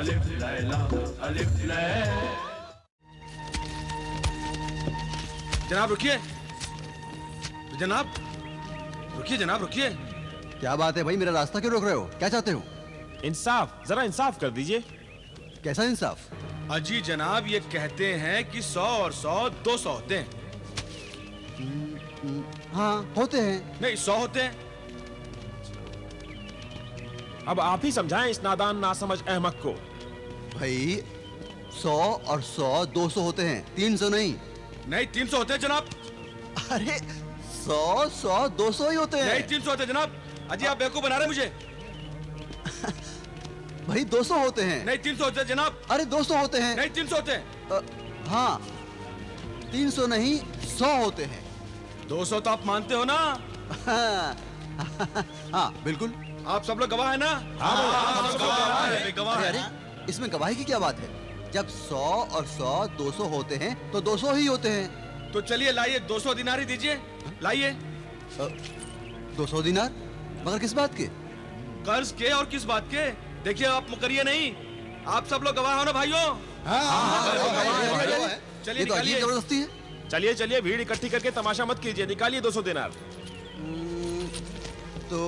अलिफ लैला अलिफ लैला। जनाब रुकिए, जनाब रुकिए, जनाब रुकिए। क्या बात है भाई, मेरा रास्ता क्यों रोक रहे हो? क्या चाहते हो? इंसाफ, जरा इंसाफ कर दीजिए। कैसा इंसाफ? अजी जनाब, ये कहते हैं कि 100 और 100 200 होते हैं। हाँ होते हैं। नहीं, 100 होते हैं। अब आप ही समझाएं इस नादान नासमझ अहमक को। भाई 100 और 100 200 होते हैं, 300 नहीं। नहीं, 300 होते हैं जनाब। अरे 100 100 200 ही होते हैं। नहीं, 300 होते हैं जनाब। अजी आप बेवकूफ बना रहे हैं मुझे। भाई 200 होते हैं। नहीं, 300 होते हैं जनाब। अरे 200 होते हैं। नहीं, 300 होते हैं। हाँ 300 नहीं 100 होते हैं। 200 तो आप मानते हो ना? हाँ बिल्कुल। आप सब लोग गवाह है ना? हाँ, सब लोग गवाह है, गवाह अरे है। अरे इसमें गवाही की क्या बात है? जब 100 और 100 200 होते हैं तो 200 ही होते हैं। तो चलिए लाइए, 200 दिनार ही दीजिए, लाइए। 200 दिनार? मगर किस बात के? कर्ज के और किस बात के? देखिए आप मुकरिए नहीं, आप सब लोग गवाह हो ना भाइयों? चलिए ये तो अजीब निकालिए। जबरदस्ती है। चलिए चलिए, भीड़ इकट्ठी करके तमाशा मत कीजिए, निकालिए 200 दिनार। तो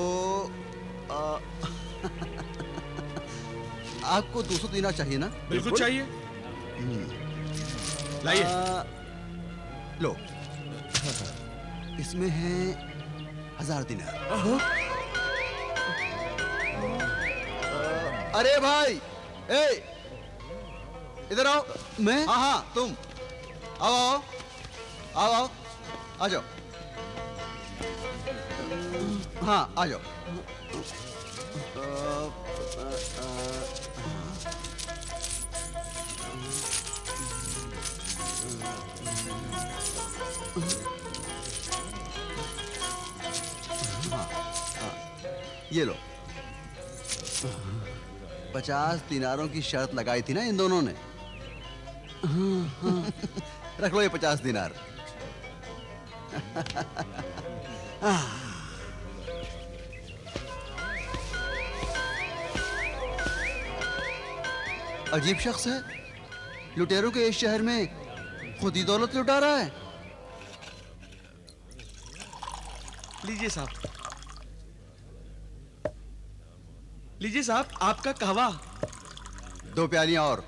आपको 200 दिनार चाहिए ना? बिल्कुल चाहिए। लाइए। लो इसमें है 1000 दिनार। अरे भाई, ए इधर आओ। मैं? हाँ हाँ तुम आओ आओ आओ आओ, आ जाओ। हाँ आ जाओ। ये लो। 50 दिनारों की शर्त लगाई थी ना इन दोनों ने। रख लो ये 50 दिनार। अजीब शख्स है, लुटेरों के इस शहर में खुद ही दौलत लुटा रहा है। लीजिए साहब, लीजिए साहब, आपका कहवा। 2 प्यालियां और।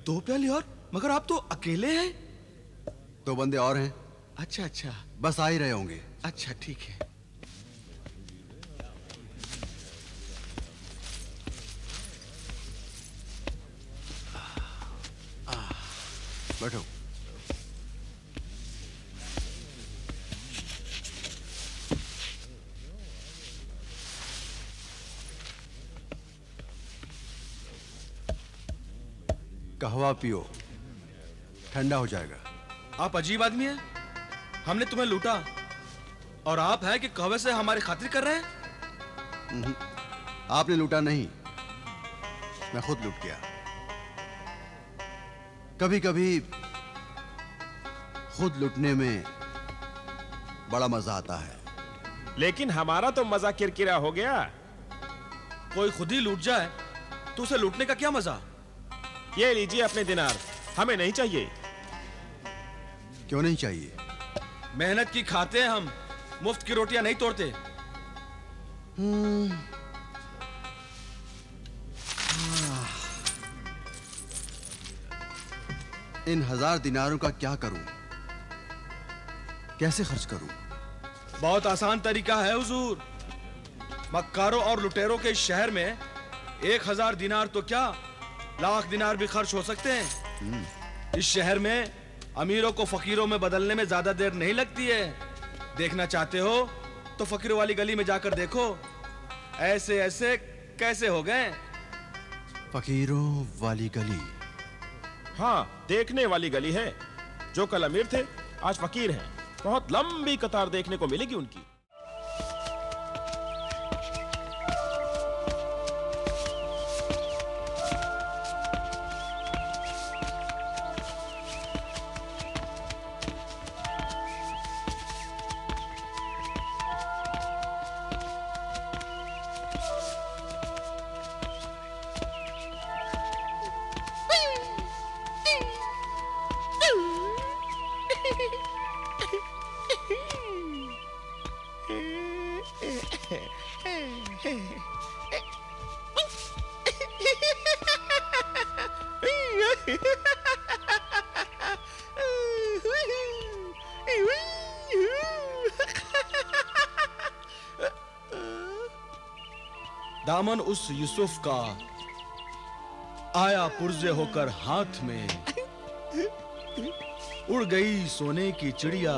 2 प्याली और? मगर आप तो अकेले हैं। 2 बंदे और हैं। अच्छा अच्छा। बस आ ही रहे होंगे। अच्छा ठीक है। बैठो। कहवा पियो, ठंडा हो जाएगा। आप अजीब आदमी हैं। हमने तुम्हें लूटा और आप है कि कहवे से हमारी खातिर कर रहे हैं? आपने लूटा नहीं, मैं खुद लूट गया। कभी कभी खुद लूटने में बड़ा मजा आता है। लेकिन हमारा तो मजा किरकिरा हो गया। कोई खुद ही लूट जाए तो उसे लूटने का क्या मजा? ये लीजिए अपने दिनार, हमें नहीं चाहिए। क्यों नहीं चाहिए? मेहनत की खाते हैं हम, मुफ्त की रोटियां नहीं तोड़ते। इन 1000 दिनारों का क्या करूं? कैसे खर्च करूं? बहुत आसान तरीका है हुजूर। मक्कारों और लुटेरों के इस शहर में 1000 दिनार तो क्या, लाख दिनार भी खर्च हो सकते हैं। इस शहर में अमीरों को फकीरों में बदलने में ज्यादा देर नहीं लगती है। देखना चाहते हो तो फकीरों वाली गली में जाकर देखो, ऐसे ऐसे कैसे हो गए। फकीरों वाली गली? हाँ, देखने वाली गली है। जो कल अमीर थे आज फकीर हैं। बहुत लंबी कतार देखने को मिलेगी उनकी। दामन उस यूसुफ का आया पुर्जे होकर हाथ में, उड़ गई सोने की चिड़िया,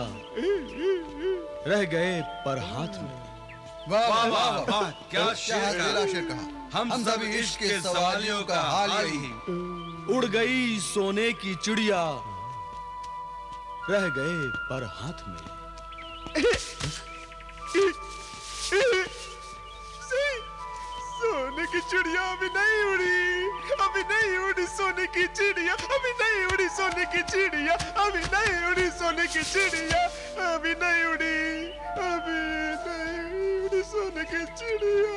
रह गए पर हाथ में। वाह वाह वाह वाह, क्या शेर कहा। हम सब इश्क के सवालियों का हाल यही। उड़ गई सोने की चिड़िया, रह गए पर हाथ में। सोने की चिड़िया अभी नहीं उड़ी, अभी नहीं उड़ी सोने की चिड़िया, अभी नहीं उड़ी सोने की चिड़िया, अभी नहीं उड़ी सोने की चिड़िया, अभी नहीं उड़ी, अभी नहीं उड़ी सोने की चिड़िया,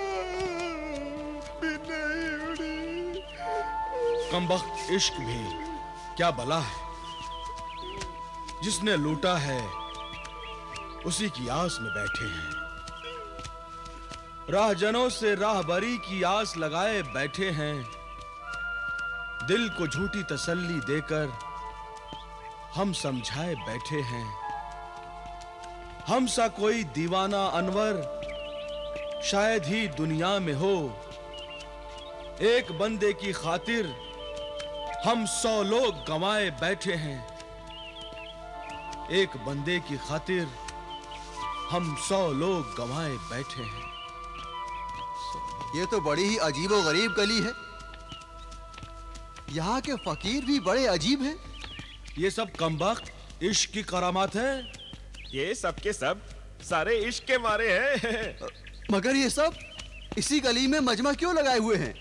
अभी नहीं उड़ी। कमबख्त इश्क भी क्या बला है, जिसने लूटा है उसी की आस में बैठे हैं। राहजनों से राहबरी की आस लगाए बैठे हैं, दिल को झूठी तसल्ली देकर हम समझाए बैठे हैं। हम सा कोई दीवाना अनवर शायद ही दुनिया में हो, एक बंदे की खातिर हम 100 लोग गंवाए बैठे हैं। एक बंदे की खातिर हम 100 लोग गंवाए बैठे हैं। ये तो बड़ी ही अजीबो गरीब गली है। यहाँ के फकीर भी बड़े अजीब हैं। ये सब कमबख्त इश्क की करामात है। ये सब के सब सारे इश्क के मारे हैं। मगर ये सब इसी गली में मजमा क्यों लगाए हुए हैं?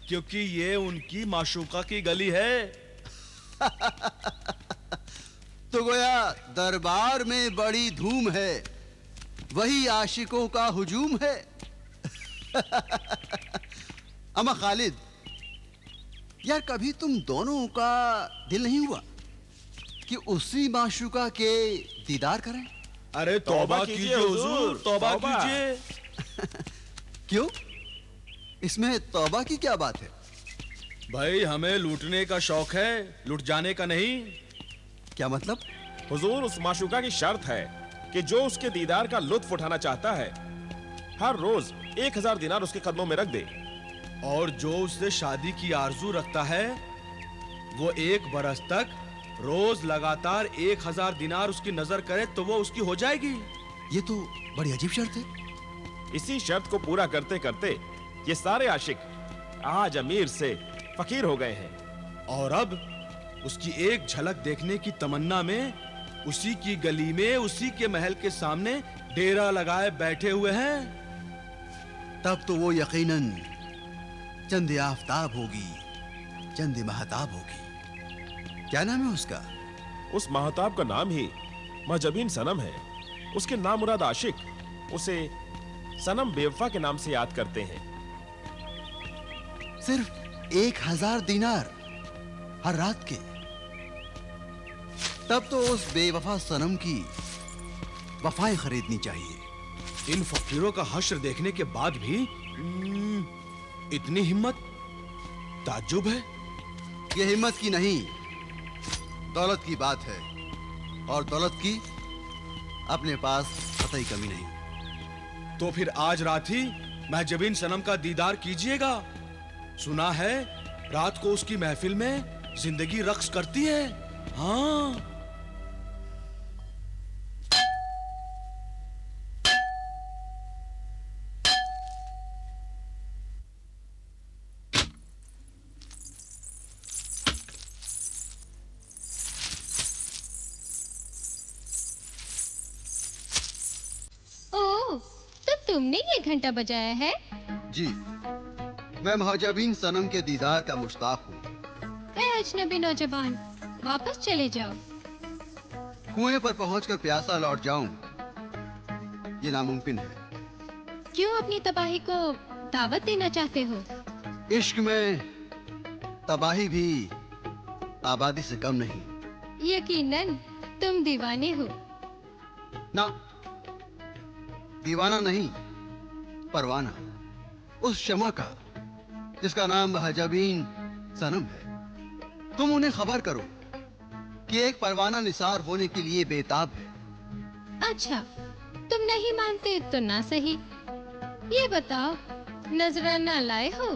क्योंकि ये उनकी माशूका की गली है। तो गोया दरबार में बड़ी धूम है, वही आशिकों का हुजूम है। अमा खालिद, यार कभी तुम दोनों का दिल नहीं हुआ कि उसी माशूका के दीदार करें? अरे तौबा कीजिए हुजूर, तौबा कीजिए। क्यों? इसमें तौबा की क्या बात है? भाई हमें लूटने का शौक है, लुट जाने का नहीं। क्या मतलब? हुजूर, उस माशूका की शर्त है कि जो उसके दीदार का लुत्फ उठाना चाहता है, हर रोज 1000 दिनार उसके कदमों में रख दे। और जो उससे शादी की आरजू रखता है, वो 1 बरस तक रोज लगातार 1000 दिनार उसकी नजर करे तो वो उसकी हो जाएगी। ये तो बड़ी अजीब शर्त है। इसी शर्त को पूरा करते करते ये सारे आशिक आज अमीर से फकीर हो गए हैं। और अब उसकी एक झलक देखने की तमन्ना में उसी की गली में, उसी के महल के सामने डेरा लगाए बैठे हुए हैं। तब तो वो यकीनन चंद आफताब होगी, चंद महताब होगी। क्या नाम है उसका? उस महताब का नाम ही महजबीन सनम है। उसके नामुराद आशिक उसे सनम बेवफा के नाम से याद करते हैं। सिर्फ 1000 दिनार हर रात के। तब तो उस बेवफा सनम की वफाएं खरीदनी चाहिए। इन फकीरों का हश्र देखने के बाद भी इतनी हिम्मत, ताज्जुब है। ये हिम्मत की नहीं, दौलत की बात है। और दौलत की अपने पास कतई कमी नहीं। तो फिर आज रात ही महजबीन सनम का दीदार कीजिएगा। सुना है रात को उसकी महफिल में जिंदगी रक्स करती है। हाँ। तुमने ये घंटा बजाया है? जी, मैं महजबीन सनम के दीदार का मुश्ताक हूँ। ऐ अजनबी नौजवान, वापस चले जाओ। कुएं पर पहुंचकर प्यासा लौट जाऊं, ये नामुमकिन है। क्यों अपनी तबाही को दावत देना चाहते हो? इश्क में तबाही भी आबादी से कम नहीं। यकीनन तुम दीवाने हो। ना, दीवाना नहीं, परवाना। उस शमा का जिसका नाम महजबीन सनम है। तुम उन्हें खबर करो कि एक परवाना निसार होने के लिए बेताब है। अच्छा, तुम नहीं मानते तो ना सही। ये बताओ, नजराना लाए हो?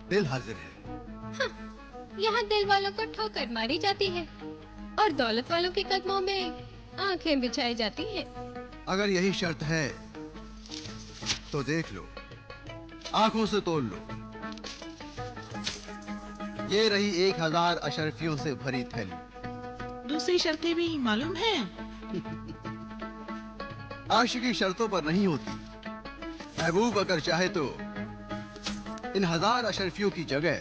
दिल हाजिर है। यहाँ दिल वालों को ठोकर मारी जाती है और दौलत वालों के कदमों में आंखें बिछाई जाती हैं। अगर यही शर्त है तो देख लो, आंखों से तोल लो। ये रही 1000 अशरफियों से भरी थैली। दूसरी शर्तें भी मालूम है? आशिकी शर्तों पर नहीं होती। महबूब अगर चाहे तो इन 1000 अशरफियों की जगह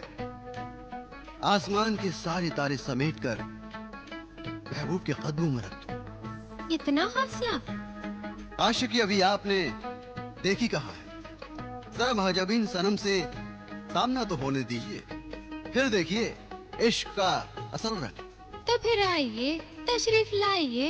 आसमान के सारे तारे समेटकर महबूब के कदमों में रख दो। इतना हास्या? आशिकी अभी आपने देखी कहाँ है? जरा महजबीन सनम से सामना तो होने दीजिए, फिर देखिए इश्क का असल रंग। तो फिर आइए, तशरीफ लाइए।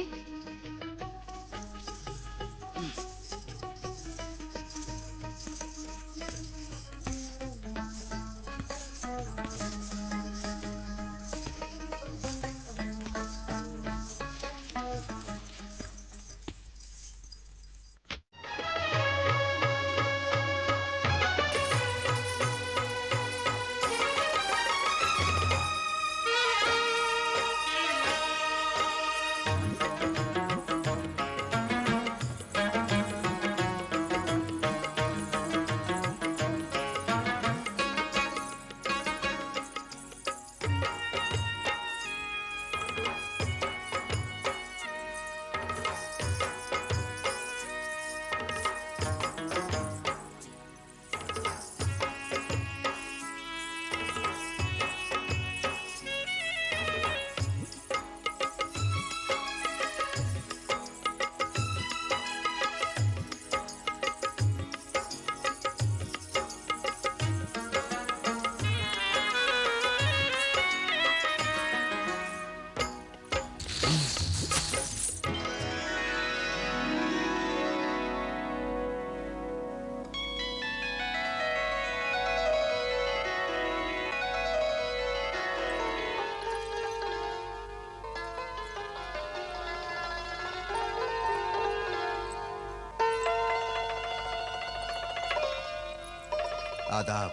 आदाब।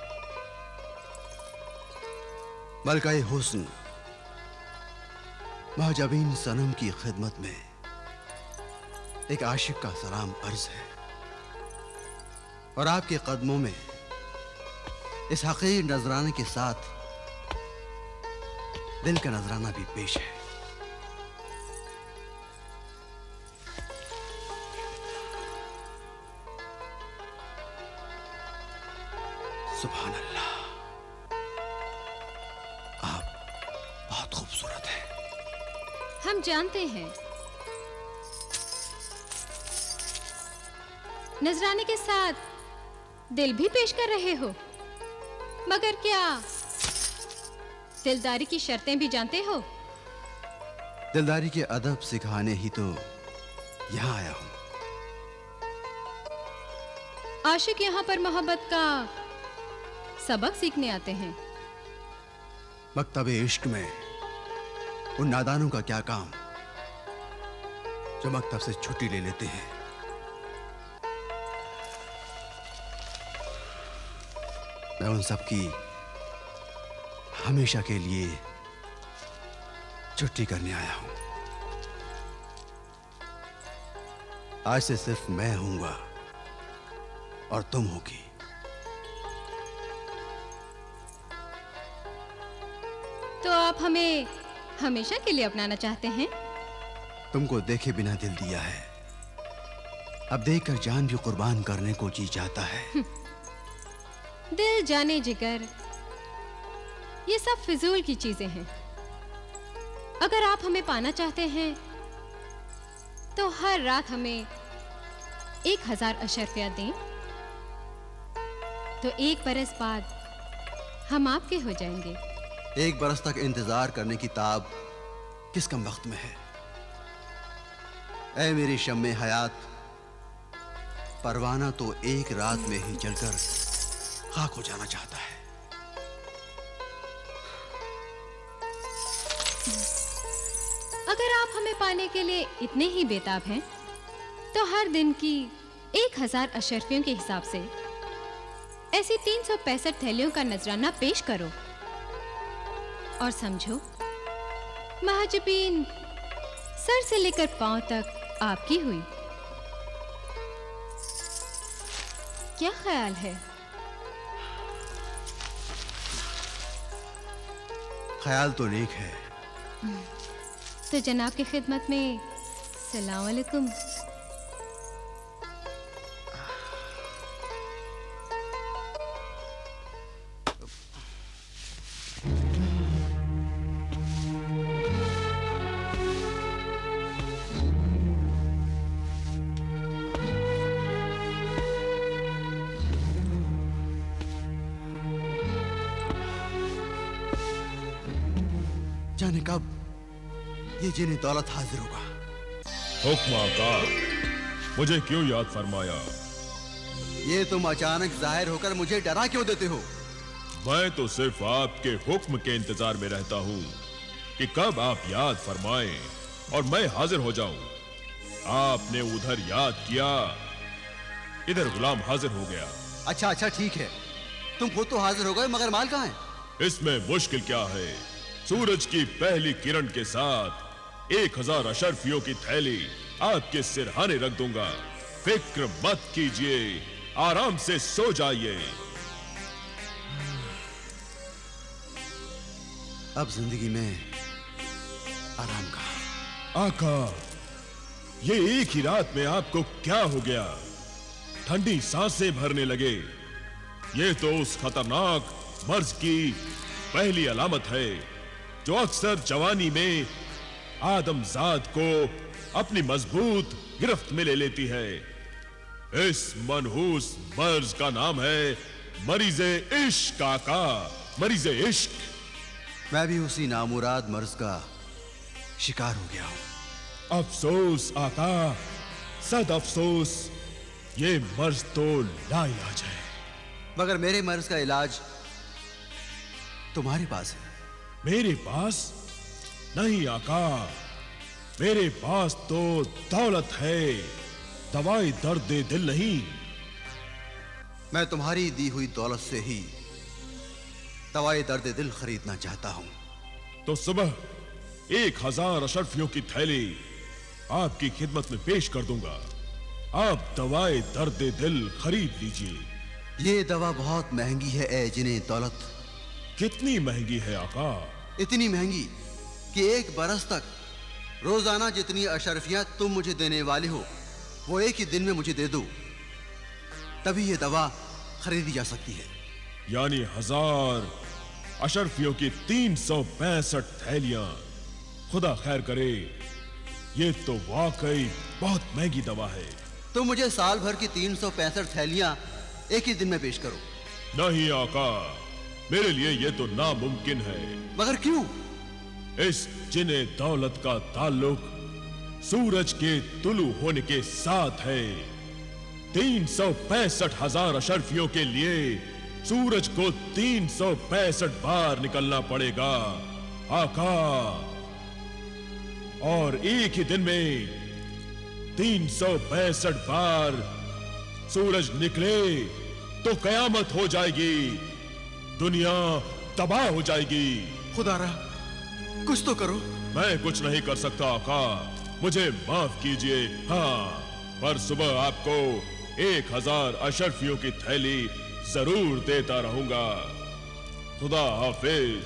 मलका-ए हुस्न महजबीन सनम की खिदमत में एक आशिक का सलाम अर्ज है और आपके कदमों में इस हकीर नजराने के साथ दिल का नजराना भी पेश है। सुभान अल्लाह, आप बहुत खूबसूरत हैं। हम जानते हैं। नजराने के साथ दिल भी पेश कर रहे हो, मगर क्या दिलदारी की शर्तें भी जानते हो? दिलदारी के अदब सिखाने ही तो यहाँ आया हूं। आशिक यहाँ पर मोहब्बत का सबक सीखने आते हैं। मकतबे इश्क में उन नादानों का क्या काम जो मकतब से छुट्टी ले लेते हैं। मैं उन सब की हमेशा के लिए छुट्टी करने आया हूं। आज से सिर्फ मैं हूंगा और तुम होगी। तो आप हमें हमेशा के लिए अपनाना चाहते हैं? तुमको देखे बिना दिल दिया है, अब देखकर जान भी कुर्बान करने को जी जाता है। दिल जाने जिगर, ये सब फिजूल की चीजें हैं। अगर आप हमें पाना चाहते हैं तो हर रात हमें 1000 अशर्फिया दें, तो 1 बरस बाद हम आपके हो जाएंगे। 1 बरस तक इंतजार करने की ताब किस कम वक्त में है। ऐ मेरी शम्मे हयात, परवाना तो 1 रात में ही जलकर खाक हो जाना चाहता है। अगर आप हमें पाने के लिए इतने ही बेताब हैं, तो हर दिन की 1000 अशरफियों के हिसाब से ऐसी 365 थैलियों का नजराना पेश करो और समझो, महजबीन सर से लेकर पांव तक आपकी हुई। क्या ख्याल है? ख्याल तो नेक है। तो जनाब की खिदमत में सलाम अलैकुम। जाने कब ये जिन्हें दौलत हाजिर होगा। हुक्म आका, मुझे क्यों याद फरमाया? ये तुम अचानक जाहिर होकर मुझे डरा क्यों देते हो? मैं तो सिर्फ आपके हुक्म के इंतजार में रहता हूँ कि कब आप याद फरमाएं और मैं हाजिर हो जाऊं। आपने उधर याद किया, इधर गुलाम हाजिर हो गया। अच्छा ठीक है, तुम खुद तो हाजिर हो गए, मगर माल कहाँ है? इसमें मुश्किल क्या है? सूरज की पहली किरण के साथ 1000 अशरफियों की थैली आपके सिरहाने रख दूंगा। फिक्र मत कीजिए, आराम से सो जाइए। अब जिंदगी में आराम का। आका, ये एक ही रात में आपको क्या हो गया? ठंडी सांसें भरने लगे। ये तो उस खतरनाक मर्ज की पहली अलामत है जो अक्सर जवानी में आदमजाद को अपनी मजबूत गिरफ्त में ले लेती है। इस मनहूस मर्ज का नाम है मरीज़े इश्क। आका, मरीज़े इश्क। मैं भी उसी नामुराद मर्ज का शिकार हो गया हूं। अफसोस आका, सद अफसोस, ये मर्ज तो लाइलाज है। मगर मेरे मर्ज का इलाज तुम्हारे पास है। मेरे पास नहीं आका, मेरे पास तो दौलत है, दवाई दर्द दिल नहीं। मैं तुम्हारी दी हुई दौलत से ही दवाई दर्द दिल खरीदना चाहता हूं। तो सुबह 1000 अशरफियों की थैली आपकी खिदमत में पेश कर दूंगा। आप दवाई दर्द दिल खरीद लीजिए। ये दवा बहुत महंगी है ए जिन्हें दौलत। कितनी महंगी है आका? इतनी महंगी कि 1 बरस तक रोजाना जितनी अशरफियां तुम मुझे देने वाले हो वो एक ही दिन में मुझे दे दो, तभी ये दवा खरीदी जा सकती है। यानी 1000 अशरफियों की 365 थैलियां। खुदा खैर करे, ये तो वाकई बहुत महंगी दवा है। तुम मुझे साल भर की 365 थैलियां एक ही दिन में पेश करो। नहीं आका, मेरे लिए ये तो नामुमकिन है। मगर क्यों? इस जिने दौलत का ताल्लुक सूरज के तुलू होने के साथ है। 365,000 अशरफियों के लिए सूरज को 365 बार निकलना पड़ेगा आका, और एक ही दिन में 365 बार सूरज निकले तो कयामत हो जाएगी, दुनिया तबाह हो जाएगी। खुदारा कुछ तो करो। मैं कुछ नहीं कर सकता आका, मुझे माफ कीजिए। हाँ, पर सुबह आपको 1000 अशरफियों की थैली जरूर देता रहूंगा। खुदा हाफिज।